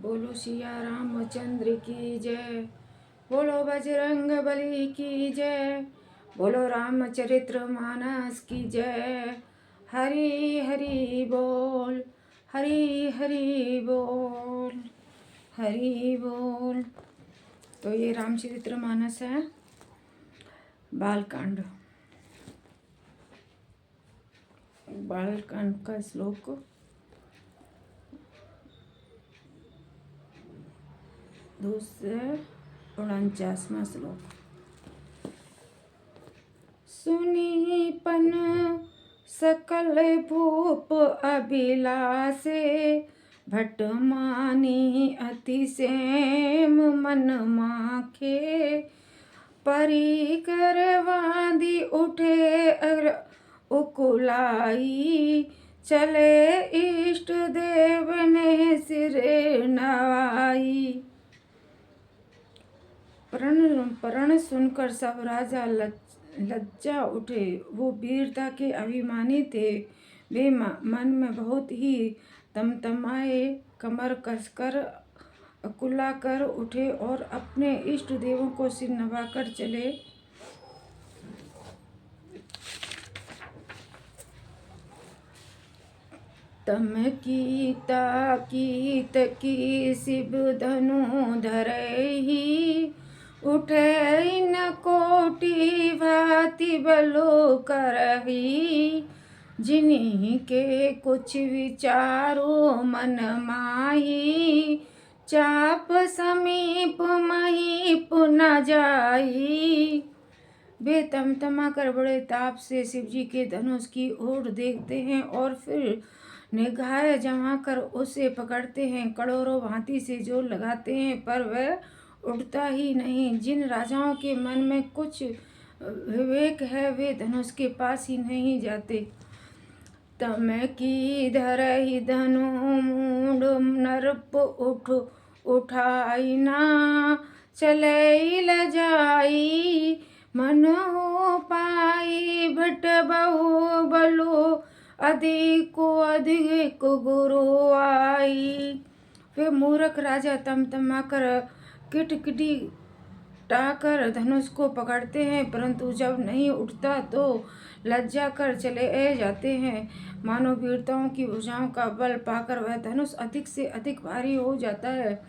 बोलो सिया रामचंद्र की जय। बोलो बजरंग बली की जय। बोलो रामचरित्र मानस की जय। हरि हरि बोल, हरि हरि बोल, हरि बोल। तो ये रामचरित्र मानस है, बालकांड। बालकांड का श्लोक 249वां श्लोक। सुनीपन सकल भूप अभिलाषे, भट मानी अतिसेम मन माखे। परिकर वादी उठे उकुलाई, चले इष्ट देव ने सिर नवाई। प्रण सुनकर सब राजा लज्जा उठे। वो वीरता के अभिमानी थे। वे मन में बहुत ही तमतमाए, कमर कसकर अकुला कर उठे और अपने इष्ट देवों को सिर नवाकर चले। तम कीता कीत की शिव धनु धरहि, उठे न कोटि भांति बलो करहि। जिन्हीं के कुछ विचारो मन माही, चाप समीप महीप न जाई। वे तमतमा कर बड़े ताप से शिवजी के धनुष की ओर देखते हैं और फिर निगाह जमा कर उसे पकड़ते हैं। करोड़ों भांति से जोर लगाते हैं पर वह उठता ही नहीं। जिन राजाओं के मन में कुछ विवेक है वे धनुष के पास ही नहीं जाते। तम की धरहि धनु मूड नरप उठाई ना, चले लजाई मन हो पाई। भट बहु बलो अधिक अधिक गुरु आई। वे मूर्ख राजा तमतमा कर किटकिटी टाकर धनुष को पकड़ते हैं, परंतु जब नहीं उठता तो लज्जा कर चले जाते हैं। मानो वीरताओं की भुजाओं का बल पाकर वह धनुष अधिक से अधिक भारी हो जाता है।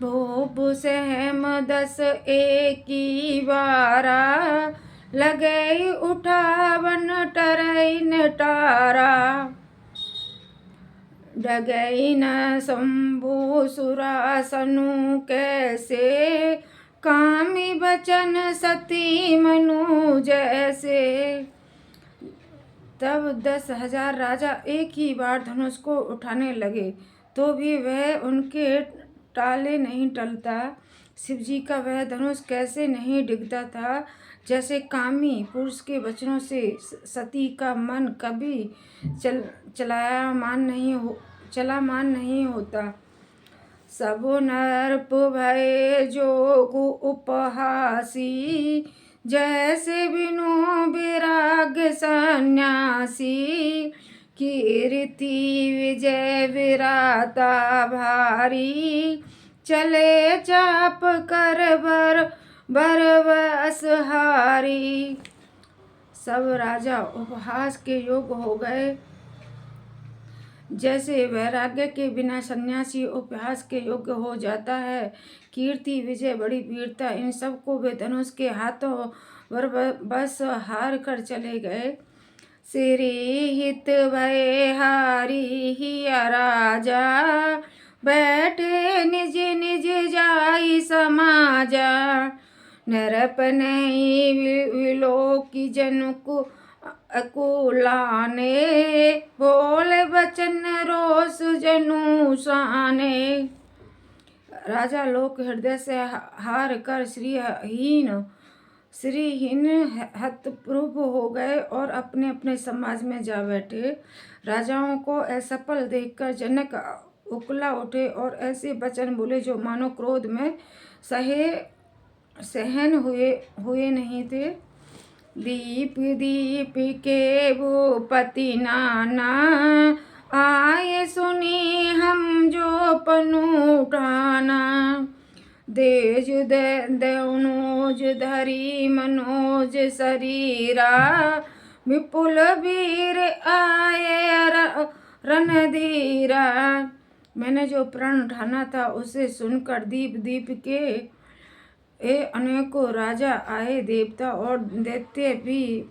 भूप सहम 10 एकी बारा, लगे उठावन टरई नटारा। डगई न शंभु सुरासनु कैसे, कामी बचन सती मनु जैसे। तब 10,000 राजा एक ही बार धनुष को उठाने लगे तो भी वह उनके टाले नहीं टलता। शिवजी का वह धनुष कैसे नहीं डिगता था, जैसे कामी पुरुष के वचनों से सती का मन कभी चलामान नहीं होता। सब नरप भय जोगु उपहासी, जैसे बिनु विराग सन्यासी। कीर्ति विजय विराता भारी, चले चाप कर बरबस हारी। सब राजा उपहास के योग्य हो गए, जैसे वैराग्य के बिना सन्यासी उपहास के योग्य हो जाता है। कीर्ति विजय बड़ी वीरता, इन सब को वे धनुष के हाथों बस हार कर चले गए। श्री हित भय हारी हिया राजा, बैठे निज निज जाई समाजा। नरप नहीं विलोकी जनुकु अकुलाने, बोले बचन रोष जनु साने। राजा लोक हृदय से हार कर श्रीहीन हतप्रभ हो गए और अपने अपने समाज में जा बैठे। राजाओं को असफल देखकर जनक उकला उठे और ऐसे वचन बोले जो मानो क्रोध में सहन हुए नहीं थे। दीप दीप के भूपति नाना, आए सुनी हम जो पनु उठाना। देज देवनोज धरी मनोज शरीरा, विपुल वीर आए रणधीरा। मैंने जो प्रण उठाना था उसे सुनकर दीप दीप के अनेकों राजा आए, देवता और दैत्य भी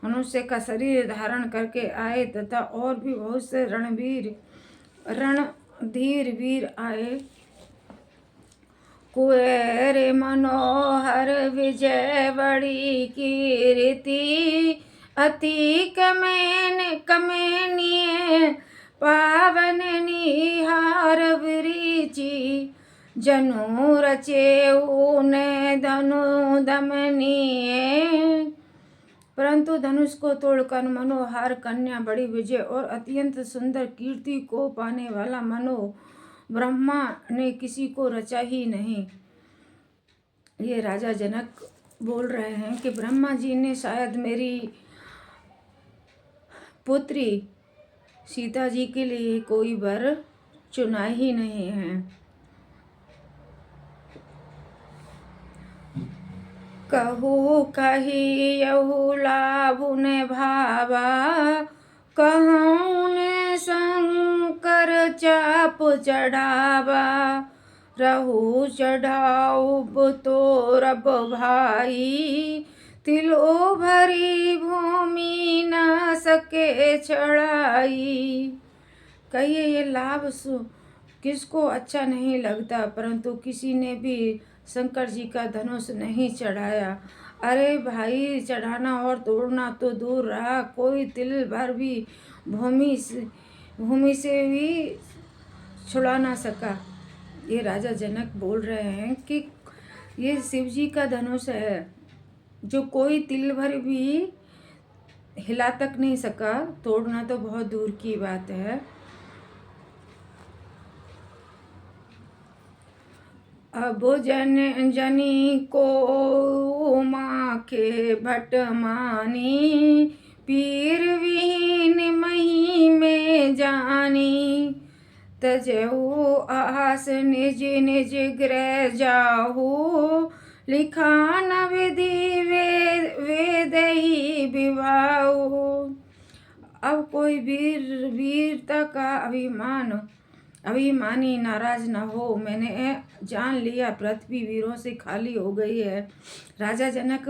मनुष्य का शरीर धारण करके आए, तथा और भी बहुत से रणधीर वीर आए। कुएर मनोहर विजय बड़ी कीर्ति, अति कमेनिय पावन निहार विरिचि। जनु रचे ऊने धनु दमनीय, परंतु धनुष को तोड़कर मनोहार कन्या बड़ी विजय और अत्यंत सुंदर कीर्ति को पाने वाला मनो ब्रह्मा ने किसी को रचा ही नहीं। ये राजा जनक बोल रहे हैं कि ब्रह्मा जी ने शायद मेरी पुत्री सीता जी के लिए कोई वर चुना ही नहीं है। कहू कही यहू लाभु ने भावा, कहूँ ने शंकर चाप चढ़ावा। रहू चढ़ाऊ तो रब भाई, तिलो भरी भूमि न सके चढ़ाई। कहिए ये लाभ किसको अच्छा नहीं लगता, परंतु किसी ने भी शंकर जी का धनुष नहीं चढ़ाया। अरे भाई, चढ़ाना और तोड़ना तो दूर रहा, कोई तिल भर भी भूमि से भी छुड़ा ना सका। ये राजा जनक बोल रहे हैं कि ये शिव जी का धनुष है, जो कोई तिल भर भी हिला तक नहीं सका, तोड़ना तो बहुत दूर की बात है। अब जनी को माँ के भट मानी, पीर विहीन मही में जानी। तजहु आस निज निज गृह जाहु, लिखान विधि वेद ही विवाहु। अब कोई वीरता का अभिमानी नाराज न हो। मैंने जान लिया पृथ्वी वीरों से खाली हो गई है। राजा जनक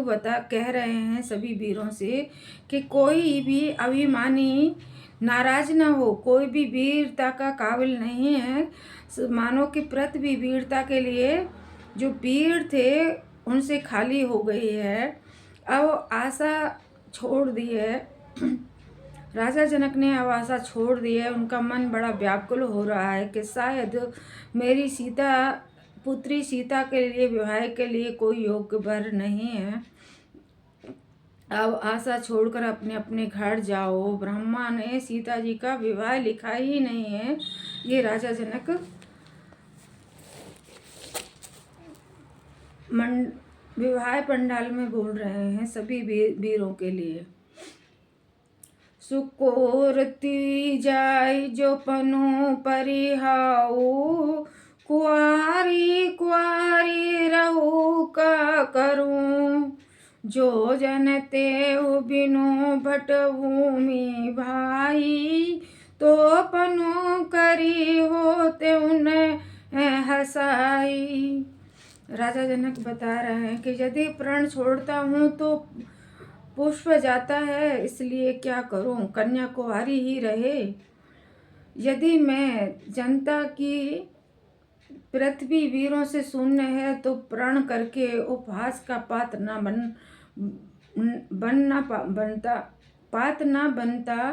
कह रहे हैं सभी वीरों से कि कोई भी अभिमानी नाराज न हो, कोई भी वीरता का काबिल नहीं है। मानो कि पृथ्वी वीरता के लिए जो वीर थे उनसे खाली हो गई है। अब आशा छोड़ दी है। राजा जनक ने अब आशा छोड़ दी है। उनका मन बड़ा व्याकुल हो रहा है कि शायद मेरी पुत्री सीता के लिए विवाह के लिए कोई योग्य वर नहीं है। अब आशा छोड़कर अपने अपने घर जाओ। ब्रह्मा ने सीता जी का विवाह लिखा ही नहीं है। ये राजा जनक विवाह पंडाल में बोल रहे हैं सभी वीरों के लिए। सुकोरती जाय जो पनु परिहाऊ, कुआरी कुआरी रहू का करूं। जो जनते बिनु भट भूमि भाई, तो पनु करी होते उन्हें हसाई। राजा जनक बता रहे हैं कि यदि प्राण छोड़ता हूँ तो पुष्प जाता है, इसलिए क्या करूं, कन्या कुंवारी ही रहे। यदि मैं जनता की पृथ्वी वीरों से शून्य है तो प्रण करके उपहास का पात्र ना बनता।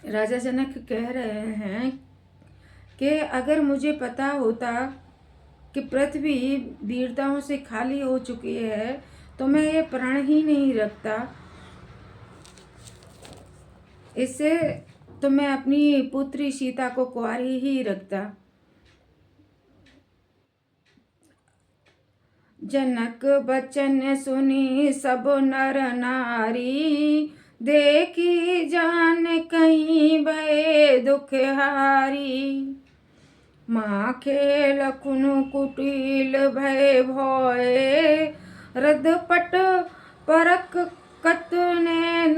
राजा जनक कह रहे हैं कि अगर मुझे पता होता कि पृथ्वी वीरताओं से खाली हो चुकी है तो मैं ये प्रण ही नहीं रखता। इससे तो मैं अपनी पुत्री सीता को कुंवारी ही रखता। जनक बचन सुनी सब नर नारी, देखी जान कहीं भय दुख हारी। माखे लखुन कुटिल भय भय, रदपट परक कत नैन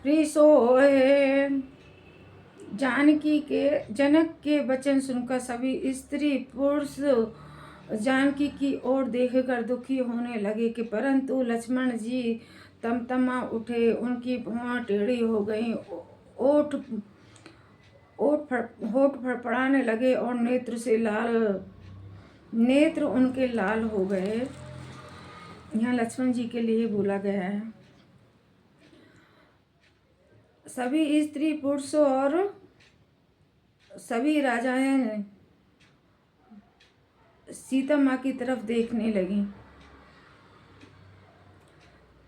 रिसोए। जनक के वचन सुनकर सभी स्त्री पुरुष जानकी की ओर देखकर दुखी होने लगे कि परंतु लक्ष्मण जी तमतमा उठे, उनकी भौं टेढ़ी हो गई, होठ फड़फड़ाने लगे और नेत्र उनके लाल हो गए। यहाँ लक्ष्मण जी के लिए बोला गया है। सभी स्त्री पुरुष और सभी राजाएं सीता माँ की तरफ देखने लगी।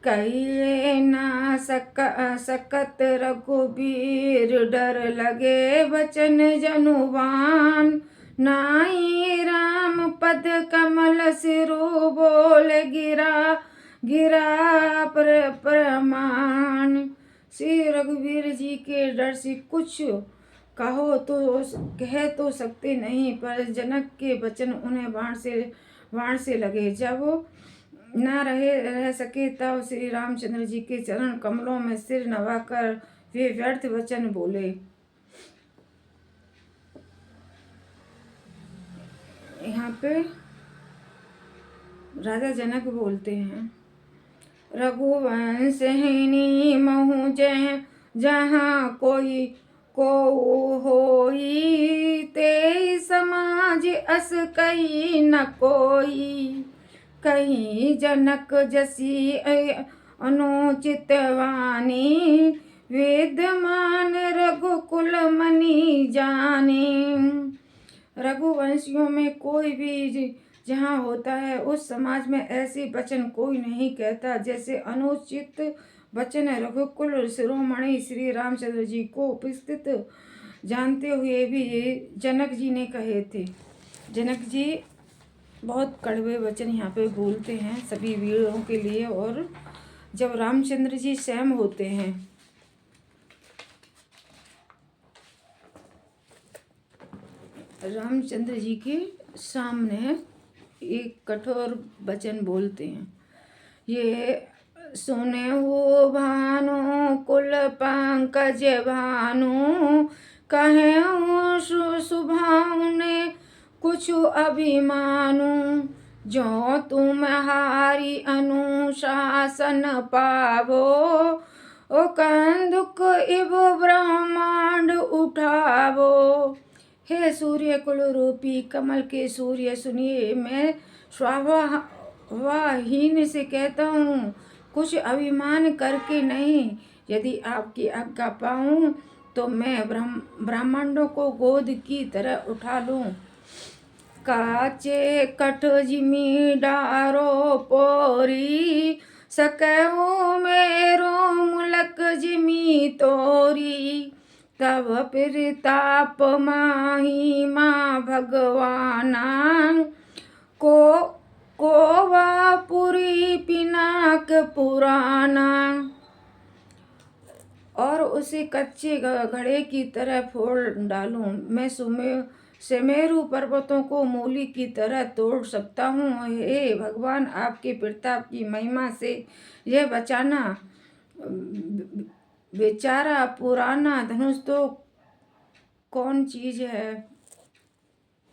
कहिए ना सकत रघुबीर, डर लगे बचन जनुबान, नाई राम पद कमल सिरु, बोल गिरा प्रमाण। श्री रघुवीर जी के डर से कुछ कह तो सकते नहीं, पर जनक के वचन उन्हें बाण से लगे। जब न रह सके तब श्री रामचंद्र जी के चरण कमलों में सिर नवाकर वे व्यर्थ वचन बोले। यहाँ पे राजा जनक बोलते हैं, रघुवंशहिनी महु जहाँ कोई को होई, ते समाज अस कही न कोई, कहीं जनक जसी अनुचित वाणी, वेदमान रघुकुल मनि जानी। रघुवंशियों में कोई भी जहाँ होता है उस समाज में ऐसे वचन कोई नहीं कहता जैसे अनुचित वचन रघुकुल शिरोमणि श्री रामचंद्र जी को उपस्थित जानते हुए भी जनक जी ने कहे थे। जनक जी बहुत कड़वे वचन यहाँ पे बोलते हैं सभी वीरों के लिए। और जब रामचंद्र जी स्वयं होते हैं, रामचंद्र जी के सामने एक कठोर वचन बोलते हैं, ये सुने हो भानु कुल पंकज भानु, कहे सुभावने कुछ अभिमानु, जो तुम्हारी अनुशासन पावो, ओ कंदुक इब ब्रह्मांड उठावो। हे सूर्य कुल रूपी कमल के सूर्य सुनिए, मैं स्वाभावहीन से कहता हूँ, कुछ अभिमान करके नहीं। यदि आपकी आज्ञा पाऊँ तो मैं ब्रह्मांडों को गोद की तरह उठा लूँ। काचे कठ जिमी डारो पोरी, सकहु मेरो मुलक जिमी तोरी, तब प्रताप माही माँ भगवाना, कोवा पुरी पिनाक पुराना। और उसे कच्चे घड़े की तरह फोड़ डालूं। मैं सुमेरु पर्वतों को मूली की तरह तोड़ सकता हूँ। हे भगवान, आपके प्रताप की महिमा से यह बचाना बेचारा पुराना धनुष तो कौन चीज है।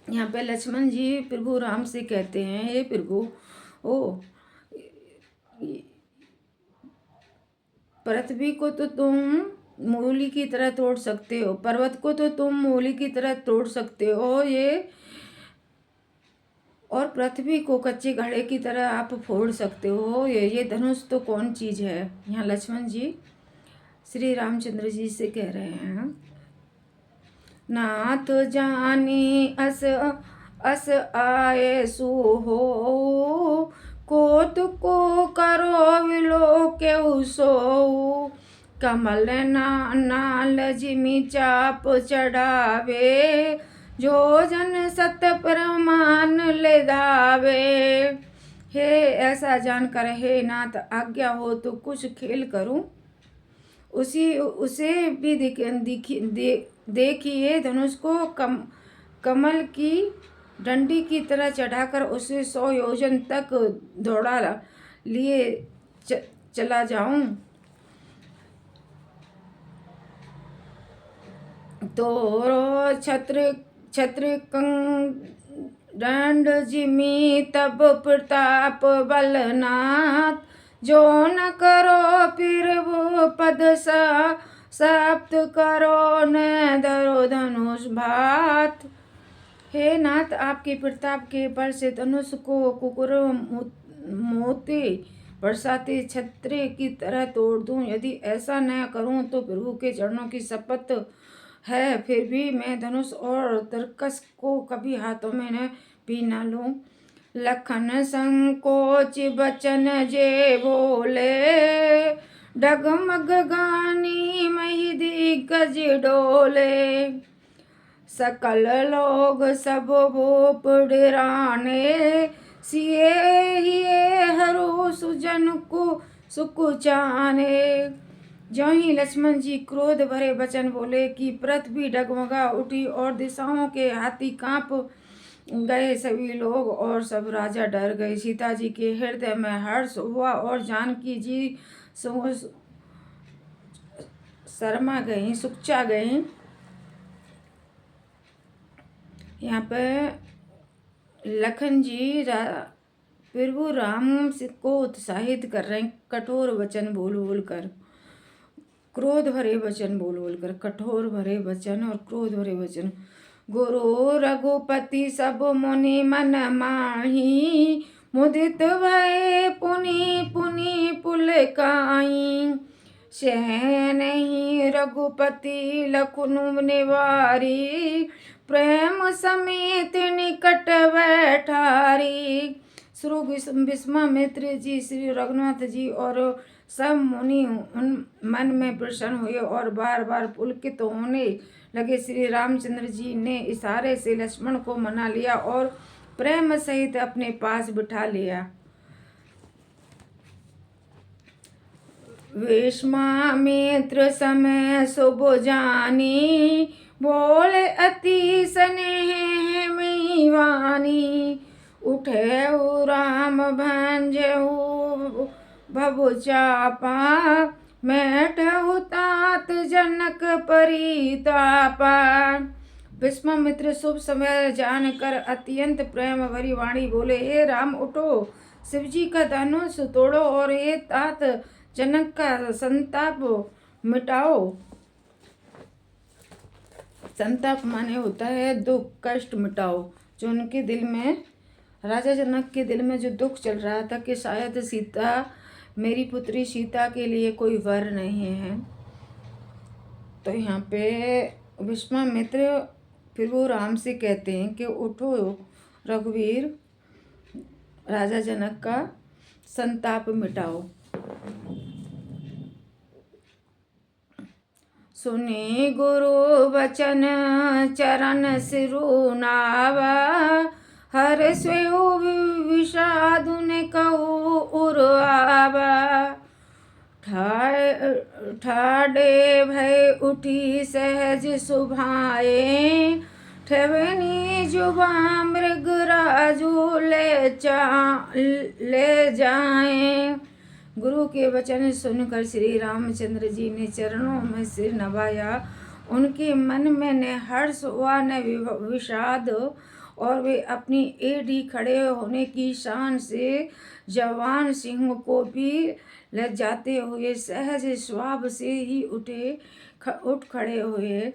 यहाँ पे लक्ष्मण जी प्रभु राम से कहते हैं, हे प्रभु, पृथ्वी को तो तुम मूली की तरह तोड़ सकते हो, पर्वत को तो तुम मूली की तरह तोड़ सकते हो, और पृथ्वी को कच्चे घड़े की तरह आप फोड़ सकते हो, ये धनुष तो कौन चीज है। यहाँ लक्ष्मण जी श्री रामचंद्र जी से कह रहे हैं, नाथ जानी अस आए सुहो, कोत को करो विलो के सो, कमल नाल जिमी चाप चढ़ावे, जो जन सत प्रमाण ले दावे। हे ऐसा जानकर हे नाथ, आज्ञा हो तो कुछ खेल करूं। उसे भी देखिए धनुष को कमल की डंडी की तरह चढ़ाकर उसे 100 योजन तक दौड़ा लिए चला जाऊं तो छत्र दंड जिमी तब प्रताप बलनाथ, जो न करो फिर वो पद सा सप्त करो न धरो धनुष भात। हे नाथ, आपके प्रताप के बल से धनुष को कुकुर मोती बरसाते छत्र की तरह तोड़ दूं। यदि ऐसा न करूं तो प्रभु के चरणों की शपथ है, फिर भी मैं धनुष और तरकस को कभी हाथों में भी न लूं। लखन संकोच बचन जे बोले, डगमग गानी मही दिग्गज डोले। सकल लोग सब भूप डराने, सिए हिए हरु सुजन को सुकुचाने। ज्यों ही लक्ष्मण जी क्रोध भरे वचन बोले कि पृथ्वी डगमगा उठी और दिशाओं के हाथी कांप गए। सभी लोग और सब राजा डर गए। सीता जी के हृदय में हर्ष हुआ और जानकी जी शर्मा गई, सुकचा गई। यहाँ पे लखन जी प्रभु राम को उत्साहित कर रहे हैं, कठोर वचन बोल बोल कर, क्रोध भरे वचन बोल बोल कर, कठोर भरे वचन और क्रोध भरे वचन। गुरु रघुपति सब मुनि मन माही, मुदित भय पुनि पुनि पुलकाई। सह नहीं रघुपति लखनु निवारी, प्रेम समेत निकट बैठारी। श्री विश्वामित्र जी, श्री रघुनाथ जी और सब मुनि उन मन में प्रसन्न हुए और बार बार पुलकित होने लगे। श्री रामचंद्र जी ने इशारे से लक्ष्मण को मना लिया और प्रेम सहित अपने पास बिठा लिया। विश्वामित्र समय शुभ जानी, बोले अति स्नेह में वाणी। उठे राम भंजहु भव चापा, मैठहु तात जनक परितापा। विश्वामित्र शुभ समय जानकर अत्यंत प्रेम भरी वाणी बोले, हे राम उठो, शिवजी का धनुष तोड़ो और हे तात जनक का संताप मिटाओ। संताप माने होता है दुख, कष्ट मिटाओ। जो उनके दिल में, राजा जनक के दिल में जो दुख चल रहा था कि शायद सीता, मेरी पुत्री सीता के लिए कोई वर नहीं है, तो यहाँ पे विश्वामित्र फिर वो राम से कहते हैं कि उठो रघुवीर, राजा जनक का संताप मिटाओ। सुने गुरु वचन चरण सिरु नावा, हर स्वेउ विषादु ने कहु उर्वावा। ठाडे भय उठी सहज सुभाए, ठवनी जुबा मृगराजू ले जाए। गुरु के वचन सुनकर श्री रामचंद्र जी ने चरणों में सिर नवाया। उनके मन में न हर्ष हुआ न विषाद, और वे अपनी एड़ी खड़े होने की शान से जवान सिंह को भी लजाते हुए सहज स्वाभ से ही उठ खड़े हुए।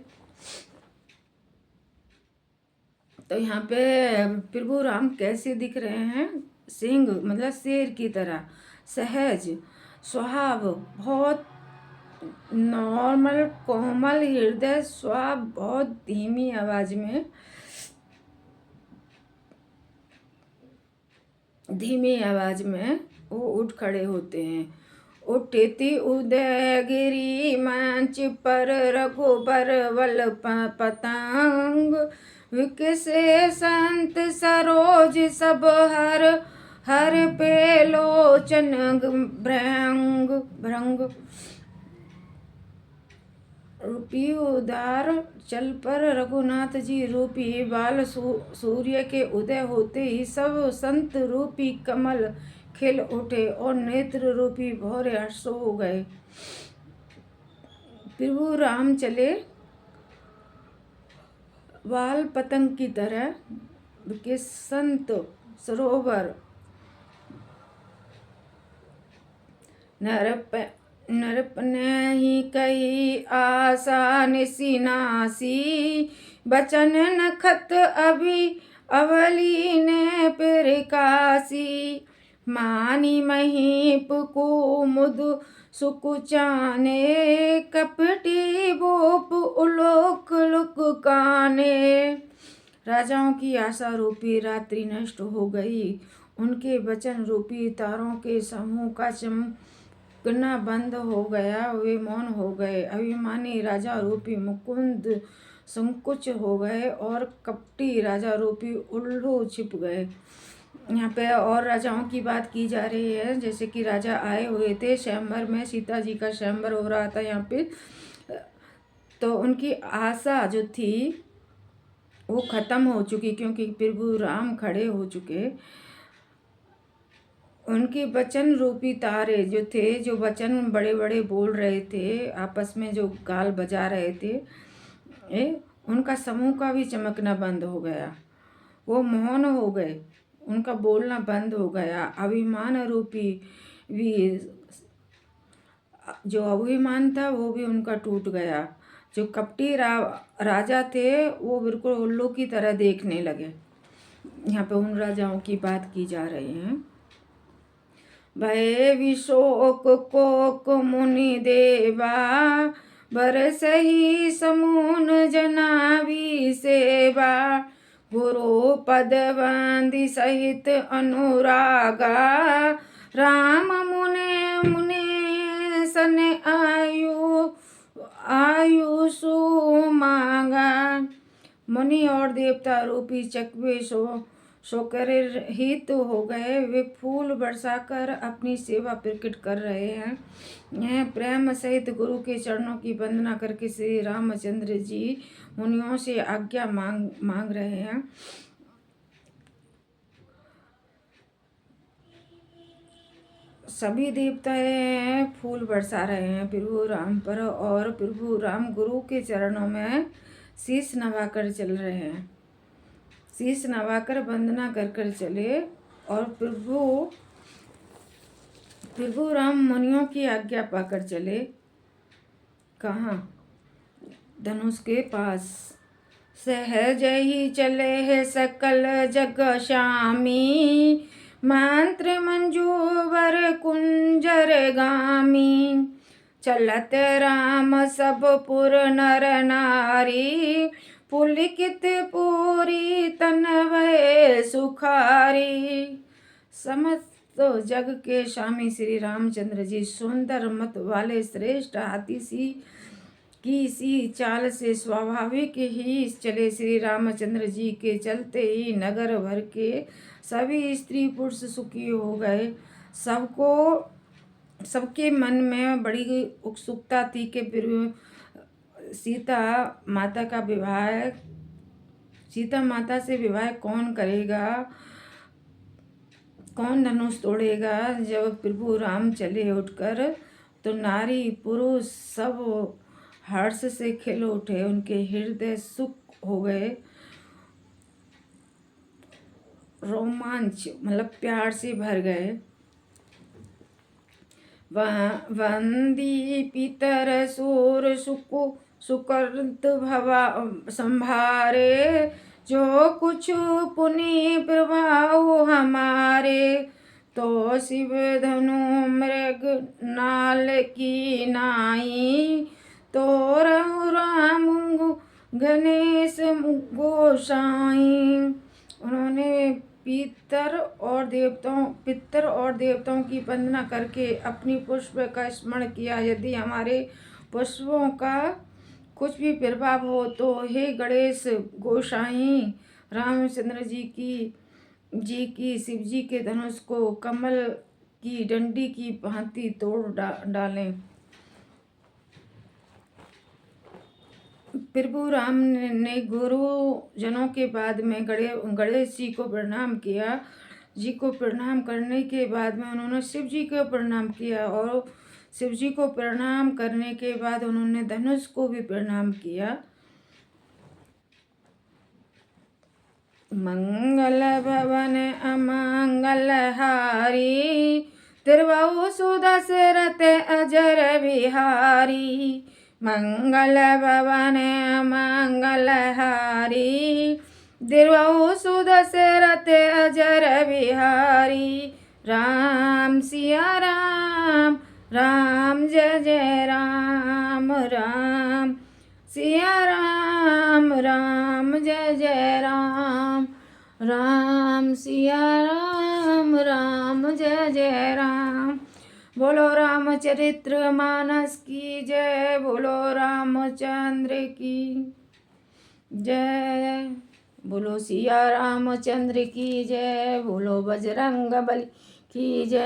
तो यहाँ पे प्रभु राम कैसे दिख रहे हैं? सिंह मतलब शेर की तरह, सहज स्वभाव, बहुत नॉर्मल कोमल हृदय, स्वभाव बहुत धीमी आवाज में, वो उठ खड़े होते हैं। उठती उदयगिरी मंच पर रघुबर वल पतंग, विकसे संत सरोज सब हर पे लोचन भृंग। रूपी उदार चल पर रघुनाथ जी रूपी बाल सूर्य के उदय होते ही सब संत रूपी कमल खिल उठे और नेत्र रूपी भौरे हर्ष हो गए। प्रभु राम चले बाल पतंग की तरह के संत सरोवर नरपने ही कही आशा निशिनासी बचन नखत अभी अवली ने प्रकाशी मानी महीप को मुद सुकुचाने कपटी बोप उलोक लुक काने। राजाओं की आशा रूपी रात्रि नष्ट हो गई, उनके वचन रूपी तारों के समूह का चमकना बंद हो गया, वे मौन हो गए। अभिमानी राजा रूपी मुकुंद संकुच हो गए और कपटी राजा रूपी उल्लू छिप गए। यहाँ पे और राजाओं की बात की जा रही है, जैसे कि राजा आए हुए थे स्वयंवर में, सीता जी का स्वयंवर हो रहा था यहाँ पे, तो उनकी आशा जो थी वो खत्म हो चुकी, क्योंकि प्रभु राम खड़े हो चुके। उनके वचन रूपी तारे जो थे, जो वचन बड़े बड़े बोल रहे थे, आपस में जो गाल बजा रहे थे, उनका समूह का भी चमकना बंद हो गया, वो मौन हो गए, उनका बोलना बंद हो गया। अभिमान रूपी भी जो अभिमान था वो भी उनका टूट गया। जो कपटी राजा थे वो बिल्कुल उल्लू की तरह देखने लगे। यहाँ पे उन राजाओं की बात की जा रही है। भय विशोक कोक मुनि देवा बरस ही समून जनावी सेवा गुरु पद बंदी सहित अनुरागा राम मुने मुने सन आयुषु मांगा। मुनि और देवता रूपी चकवे शोकर हित हो गए, वे फूल बरसाकर अपनी सेवा प्रकट कर रहे हैं। यह प्रेम सहित गुरु के चरणों की वंदना करके श्री रामचंद्र जी मुनियों से आज्ञा मांग रहे हैं। सभी देवताएं फूल बरसा रहे हैं प्रभु राम पर, और प्रभु राम गुरु के चरणों में शीश नवाकर चल रहे हैं, शीश नवाकर वंदना कर कर चले। और प्रभु राम मुनियों की आज्ञा पाकर चले। कहाँ? धनुष के पास। सहज ही चले है सकल जग श्यामी मंत्र मंजूवर कुंजर गामी चलत राम सब पुर नर नारी पुलकित पूरी तन वह सुखारी। समस्त जग के स्वामी श्री रामचंद्र जी सुंदर मत वाले श्रेष्ठ हाथी सी चाल से स्वाभाविक ही चले। श्री रामचंद्र जी के चलते ही नगर भर के सभी स्त्री पुरुष सुखी हो गए। सबके मन में बड़ी उत्सुकता थी कि सीता माता से विवाह कौन करेगा, कौन धनुष तोड़ेगा। जब प्रभु राम चले उठकर तो नारी पुरुष सब हर्ष से खिल उठे, उनके हृदय सुख हो गए, रोमांच मतलब प्यार से भर गए। वंदी पितर सूर सुकृत भवा संभारे जो कुछ पुनि प्रभाव हमारे तो शिव धनु मृग नाल की नाई तो राम गणेश गोसाई। उन्होंने पितर और देवताओं की वंदना करके अपनी पुष्प का स्मरण किया। यदि हमारे पुष्पों का कुछ भी प्रभाव हो तो हे गणेश गोसाई रामचंद्र जी की शिव जी के धनुष को कमल की डंडी की भांति तोड़ डालें। प्रभु राम ने गुरुजनों के बाद में गणेश जी को प्रणाम किया। जी को प्रणाम करने के बाद में उन्होंने शिव जी को प्रणाम किया, और शिव जी को प्रणाम करने के बाद उन्होंने धनुष को भी प्रणाम किया। मंगल भवन अमंगल हारी, तिरवहु सुदशरथ अजर बिहारी। मंगल भवन अमंगल हारी, तिरवहु सुदशरथ अजर बिहारी। राम सिया राम, राम जय जय राम, राम सिया राम, राम जय जय राम, राम सिया राम, राम जय जय राम। बोलो रामचरित्र मानस की जय, बोलो रामचंद्र की जय, बोलो सिया रामचंद्र की जय, बोलो बजरंग बली की जय।